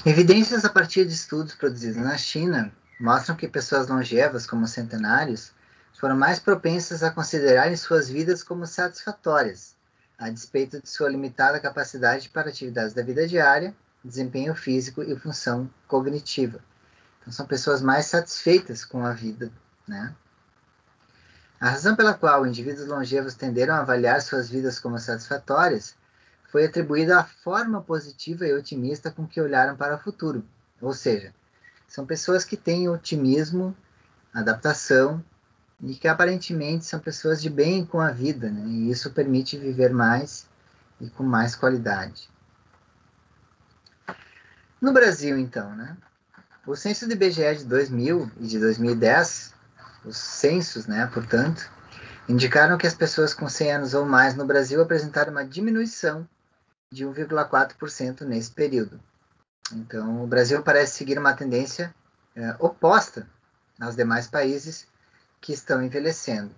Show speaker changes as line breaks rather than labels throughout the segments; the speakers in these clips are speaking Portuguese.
Evidências a partir de estudos produzidos na China mostram que pessoas longevas, como centenários, foram mais propensas a considerarem suas vidas como satisfatórias, a despeito de sua limitada capacidade para atividades da vida diária, desempenho físico e função cognitiva. Então, são pessoas mais satisfeitas com a vida, né? A razão pela qual indivíduos longevos tenderam a avaliar suas vidas como satisfatórias foi atribuída à forma positiva e otimista com que olharam para o futuro. Ou seja, são pessoas que têm otimismo, adaptação e que aparentemente são pessoas de bem com a vida, né? E isso permite viver mais e com mais qualidade. No Brasil, então, né? O censo do IBGE de 2000 e de 2010, os censos, né, portanto, indicaram que as pessoas com 100 anos ou mais no Brasil apresentaram uma diminuição de 1,4% nesse período. Então, o Brasil parece seguir uma tendência oposta aos demais países que estão envelhecendo.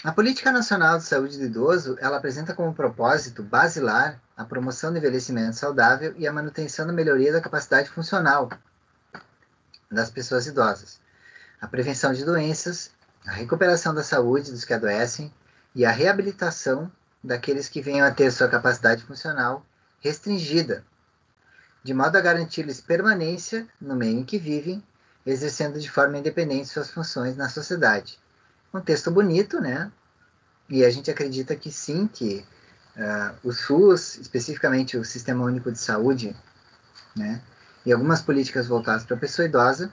A Política Nacional de Saúde do Idoso, ela apresenta como propósito basilar a promoção do envelhecimento saudável e a manutenção da melhoria da capacidade funcional das pessoas idosas, a prevenção de doenças, a recuperação da saúde dos que adoecem e a reabilitação daqueles que venham a ter sua capacidade funcional restringida, de modo a garantir-lhes permanência no meio em que vivem, exercendo de forma independente suas funções na sociedade. Um texto bonito, né? E a gente acredita que sim, que o SUS, especificamente o Sistema Único de Saúde, né? E algumas políticas voltadas para a pessoa idosa,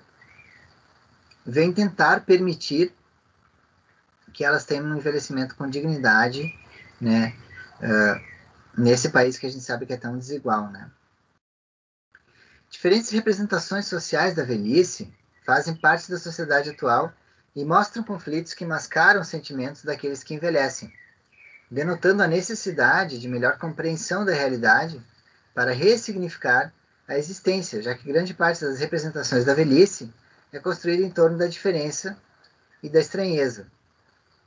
vem tentar permitir que elas tenham um envelhecimento com dignidade, né? Nesse país que a gente sabe que é tão desigual, né? Diferentes representações sociais da velhice fazem parte da sociedade atual e mostram conflitos que mascaram os sentimentos daqueles que envelhecem, denotando a necessidade de melhor compreensão da realidade para ressignificar a existência, já que grande parte das representações da velhice é construída em torno da diferença e da estranheza.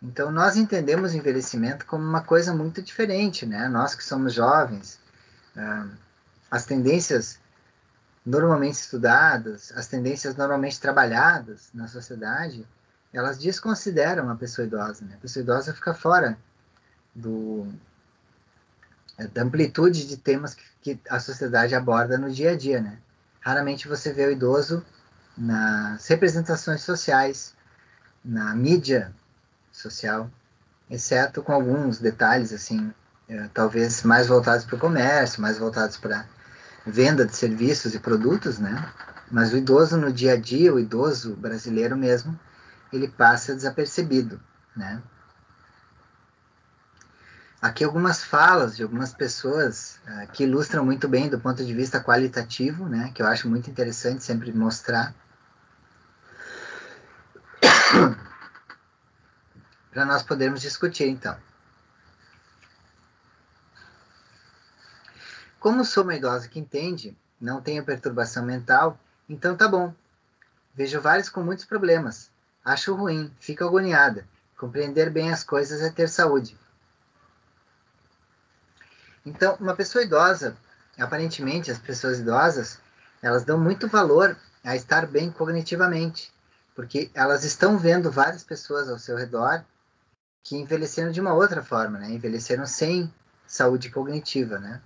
Então, nós entendemos o envelhecimento como uma coisa muito diferente, né? Nós que somos jovens, as tendências normalmente estudadas, as tendências normalmente trabalhadas na sociedade, elas desconsideram a pessoa idosa, né? A pessoa idosa fica fora da amplitude de temas que a sociedade aborda no dia a dia, né? Raramente você vê o idoso nas representações sociais, na mídia social, exceto com alguns detalhes, assim, talvez mais voltados para o comércio, mais voltados para venda de serviços e produtos, né? Mas o idoso no dia a dia, o idoso brasileiro mesmo, ele passa desapercebido, né? Aqui algumas falas de algumas pessoas que ilustram muito bem do ponto de vista qualitativo, né? Que eu acho muito interessante sempre mostrar para nós podermos discutir, então. Como sou uma idosa que entende, não tenho perturbação mental, então tá bom. Vejo vários com muitos problemas. Acho ruim, fico agoniada. Compreender bem as coisas é ter saúde. Então, uma pessoa idosa, aparentemente as pessoas idosas, elas dão muito valor a estar bem cognitivamente, porque elas estão vendo várias pessoas ao seu redor que envelheceram de uma outra forma, né? Envelheceram sem saúde cognitiva, né?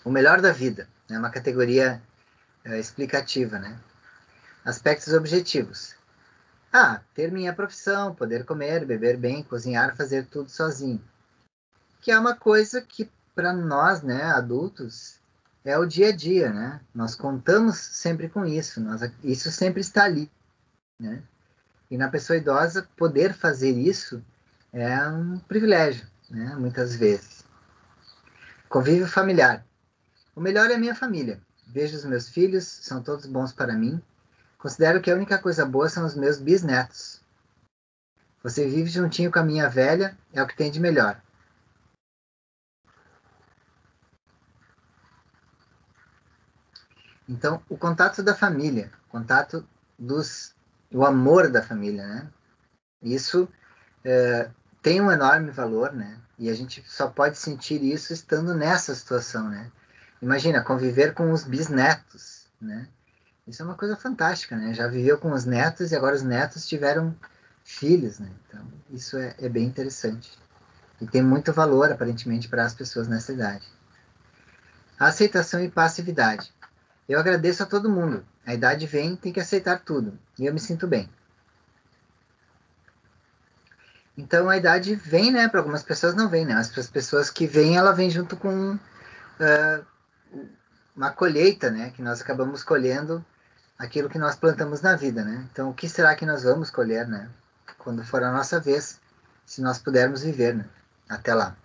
O melhor da vida, é uma categoria explicativa, né? Aspectos objetivos. Ter minha profissão, poder comer, beber bem, cozinhar, fazer tudo sozinho. Que é uma coisa que, para nós, né, adultos, é o dia a dia, né? Nós contamos sempre com isso, isso sempre está ali, né? E na pessoa idosa, poder fazer isso é um privilégio, né? Muitas vezes. Convívio familiar. O melhor é a minha família. Vejo os meus filhos, são todos bons para mim. Considero que a única coisa boa são os meus bisnetos. Você vive juntinho com a minha velha, é o que tem de melhor. Então, o contato da família, o amor da família, né? Isso tem um enorme valor, né? E a gente só pode sentir isso estando nessa situação, né? Imagina, conviver com os bisnetos, né? Isso é uma coisa fantástica, né? Já viveu com os netos e agora os netos tiveram filhos, né? Então, isso é bem interessante. E tem muito valor, aparentemente, para as pessoas nessa idade. Aceitação e passividade. Eu agradeço a todo mundo. A idade vem, tem que aceitar tudo. E eu me sinto bem. Então, a idade vem, né? Para algumas pessoas não vem, né? As pessoas que vêm, ela vem junto com uma colheita, né? Que nós acabamos colhendo aquilo que nós plantamos na vida, né? Então, o que será que nós vamos colher, né? Quando for a nossa vez, se nós pudermos viver, né? Até lá.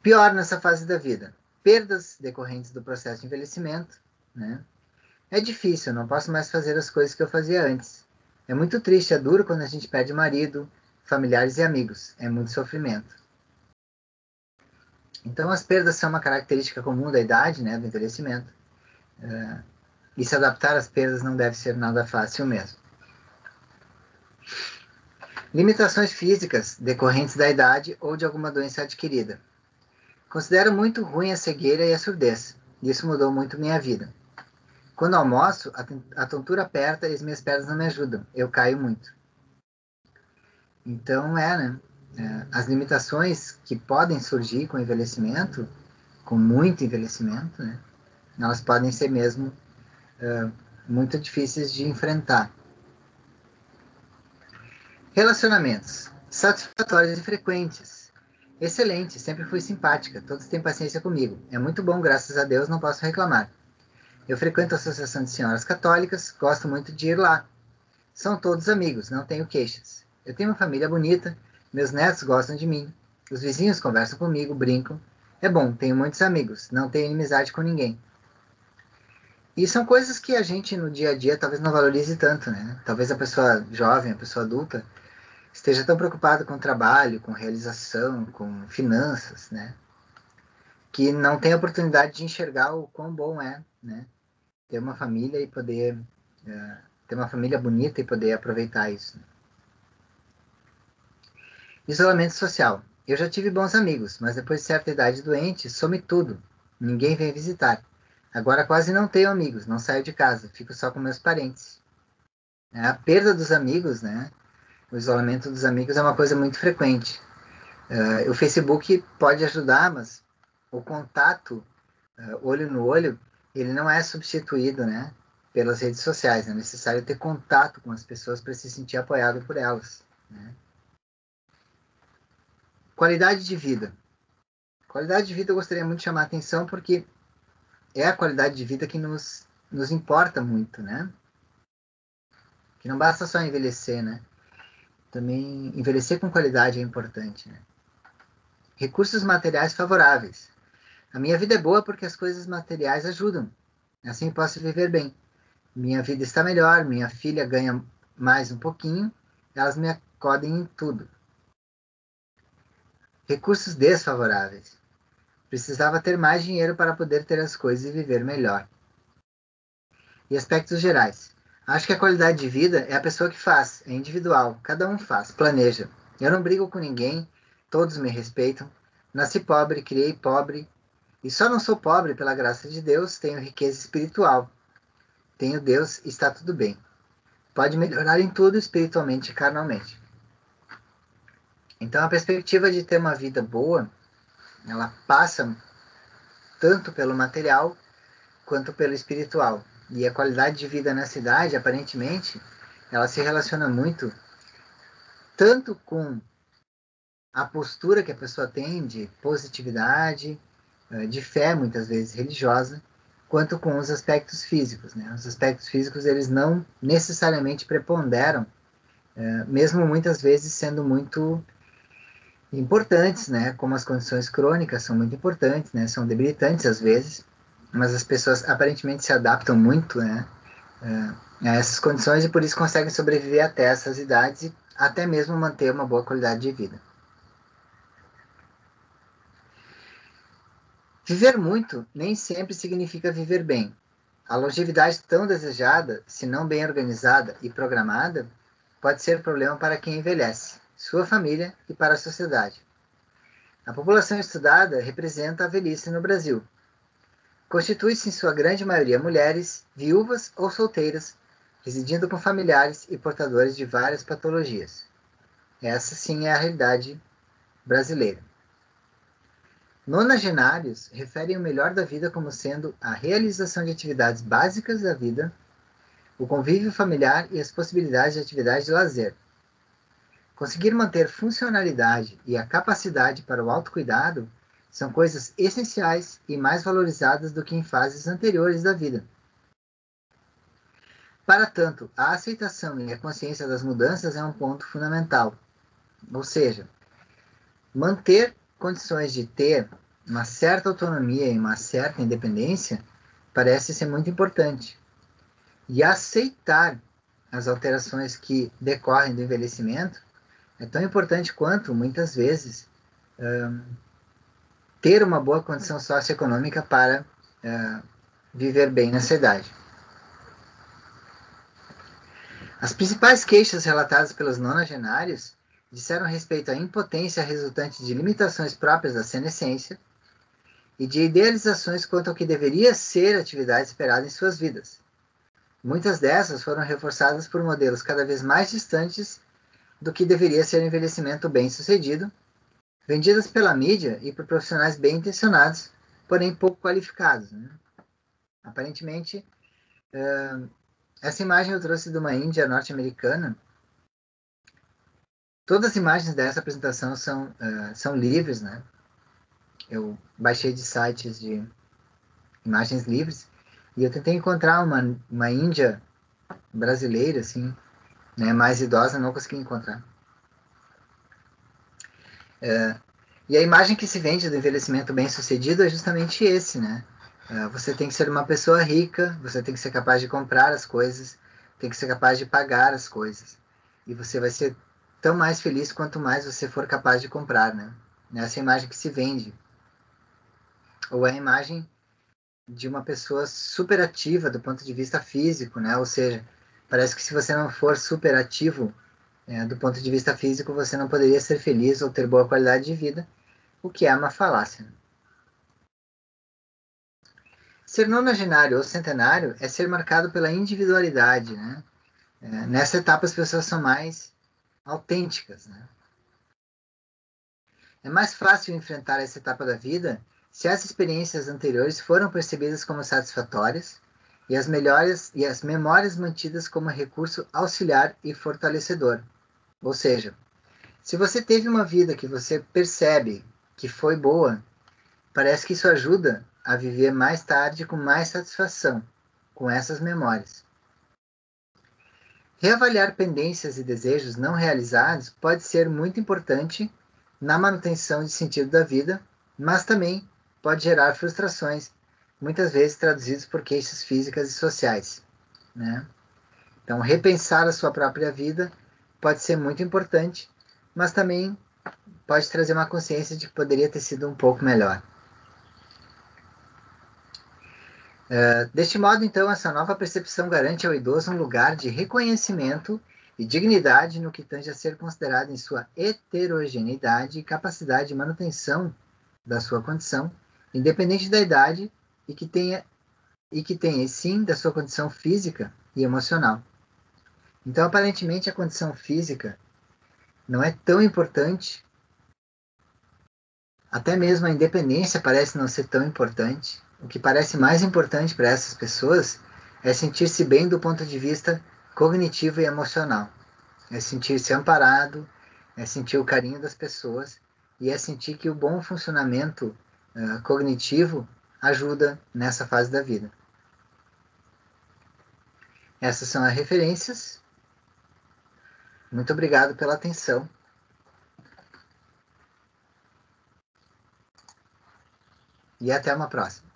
Pior nessa fase da vida, perdas decorrentes do processo de envelhecimento, né? É difícil, eu não posso mais fazer as coisas que eu fazia antes. É muito triste, é duro quando a gente perde marido, familiares e amigos. É muito sofrimento. Então, as perdas são uma característica comum da idade, né, do envelhecimento. E se adaptar às perdas não deve ser nada fácil mesmo. Limitações físicas decorrentes da idade ou de alguma doença adquirida. Considero muito ruim a cegueira e a surdez. Isso mudou muito minha vida. Quando almoço, a tontura aperta e as minhas pernas não me ajudam. Eu caio muito. Então, né? As limitações que podem surgir com o envelhecimento, com muito envelhecimento, né? Elas podem ser mesmo muito difíceis de enfrentar. Relacionamentos. Satisfatórios e frequentes. Excelente, sempre fui simpática. Todos têm paciência comigo. É muito bom, graças a Deus, não posso reclamar. Eu frequento a Associação de Senhoras Católicas, gosto muito de ir lá. São todos amigos, não tenho queixas. Eu tenho uma família bonita, meus netos gostam de mim, os vizinhos conversam comigo, brincam. É bom, tenho muitos amigos, não tenho inimizade com ninguém. E são coisas que a gente no dia a dia talvez não valorize tanto, né? Talvez a pessoa jovem, a pessoa adulta, esteja tão preocupada com trabalho, com realização, com finanças, né? Que não tem a oportunidade de enxergar o quão bom é, né? Ter uma família e poder ter uma família bonita e poder aproveitar isso. Isolamento social. Eu já tive bons amigos, mas depois de certa idade doente, some tudo. Ninguém vem visitar. Agora quase não tenho amigos, não saio de casa, fico só com meus parentes. A perda dos amigos, né? O isolamento dos amigos é uma coisa muito frequente. O Facebook pode ajudar, mas o contato, olho no olho, ele não é substituído, né? Pelas redes sociais. É necessário ter contato com as pessoas para se sentir apoiado por elas, né? Qualidade de vida. Qualidade de vida eu gostaria muito de chamar a atenção porque é a qualidade de vida que nos importa muito, né? Que não basta só envelhecer, né? Também envelhecer com qualidade é importante, né? Recursos materiais favoráveis. A minha vida é boa porque as coisas materiais ajudam. Assim posso viver bem. Minha vida está melhor, minha filha ganha mais um pouquinho, elas me acodem em tudo. Recursos desfavoráveis. Precisava ter mais dinheiro para poder ter as coisas e viver melhor. E aspectos gerais. Acho que a qualidade de vida é a pessoa que faz, é individual, cada um faz, planeja. Eu não brigo com ninguém, todos me respeitam. Nasci pobre, criei pobre, e só não sou pobre pela graça de Deus, tenho riqueza espiritual. Tenho Deus e está tudo bem. Pode melhorar em tudo espiritualmente e carnalmente. Então a perspectiva de ter uma vida boa, ela passa tanto pelo material quanto pelo espiritual. E a qualidade de vida na cidade, aparentemente, ela se relaciona muito tanto com a postura que a pessoa tem de positividade, de fé, muitas vezes religiosa, quanto com os aspectos físicos, né? Os aspectos físicos, eles não necessariamente preponderam, mesmo muitas vezes sendo muito importantes, né? Como as condições crônicas são muito importantes, né? São debilitantes às vezes, mas as pessoas aparentemente se adaptam muito, né? A essas condições e por isso conseguem sobreviver até essas idades e até mesmo manter uma boa qualidade de vida. Viver muito nem sempre significa viver bem. A longevidade tão desejada, se não bem organizada e programada, pode ser problema para quem envelhece, sua família e para a sociedade. A população estudada representa a velhice no Brasil. Constitui-se em sua grande maioria mulheres, viúvas ou solteiras, residindo com familiares e portadores de várias patologias. Essa sim é a realidade brasileira. Nonagenários referem o melhor da vida como sendo a realização de atividades básicas da vida, o convívio familiar e as possibilidades de atividades de lazer. Conseguir manter funcionalidade e a capacidade para o autocuidado são coisas essenciais e mais valorizadas do que em fases anteriores da vida. Para tanto, a aceitação e a consciência das mudanças é um ponto fundamental. Ou seja, manter condições de ter uma certa autonomia e uma certa independência parece ser muito importante. E aceitar as alterações que decorrem do envelhecimento é tão importante quanto, muitas vezes, ter uma boa condição socioeconômica para viver bem nessa idade. As principais queixas relatadas pelos nonagenários disseram respeito à impotência resultante de limitações próprias da senescência e de idealizações quanto ao que deveria ser a atividade esperada em suas vidas. Muitas dessas foram reforçadas por modelos cada vez mais distantes do que deveria ser o envelhecimento bem-sucedido, vendidas pela mídia e por profissionais bem intencionados, porém pouco qualificados. Né? Aparentemente, essa imagem eu trouxe de uma Índia norte-americana. Todas as imagens dessa apresentação são livres, né? Eu baixei de sites de imagens livres e eu tentei encontrar uma Índia brasileira, assim, né, mais idosa, não consegui encontrar. E a imagem que se vende do envelhecimento bem-sucedido é justamente esse, né? Você tem que ser uma pessoa rica, você tem que ser capaz de comprar as coisas, tem que ser capaz de pagar as coisas. E você vai ser tão mais feliz quanto mais você for capaz de comprar, né? Essa é a imagem que se vende. Ou é a imagem de uma pessoa super ativa do ponto de vista físico, né? Ou seja, parece que se você não for super ativo do ponto de vista físico, você não poderia ser feliz ou ter boa qualidade de vida, o que é uma falácia. Ser nonagenário ou centenário é ser marcado pela individualidade, né? Nessa etapa as pessoas são mais autênticas, né? É mais fácil enfrentar essa etapa da vida se as experiências anteriores foram percebidas como satisfatórias e as memórias mantidas como recurso auxiliar e fortalecedor. Ou seja, se você teve uma vida que você percebe que foi boa, parece que isso ajuda a viver mais tarde com mais satisfação, com essas memórias. Reavaliar pendências e desejos não realizados pode ser muito importante na manutenção de sentido da vida, mas também pode gerar frustrações, muitas vezes traduzidas por queixas físicas e sociais. Né? Então, repensar a sua própria vida pode ser muito importante, mas também pode trazer uma consciência de que poderia ter sido um pouco melhor. Deste modo, então, essa nova percepção garante ao idoso um lugar de reconhecimento e dignidade no que tange a ser considerado em sua heterogeneidade e capacidade de manutenção da sua condição, independente da idade, e que tenha, sim, da sua condição física e emocional. Então, aparentemente, a condição física não é tão importante, até mesmo a independência parece não ser tão importante. O que parece mais importante para essas pessoas é sentir-se bem do ponto de vista cognitivo e emocional. É sentir-se amparado, é sentir o carinho das pessoas e é sentir que o bom funcionamento cognitivo ajuda nessa fase da vida. Essas são as referências. Muito obrigado pela atenção. E até uma próxima.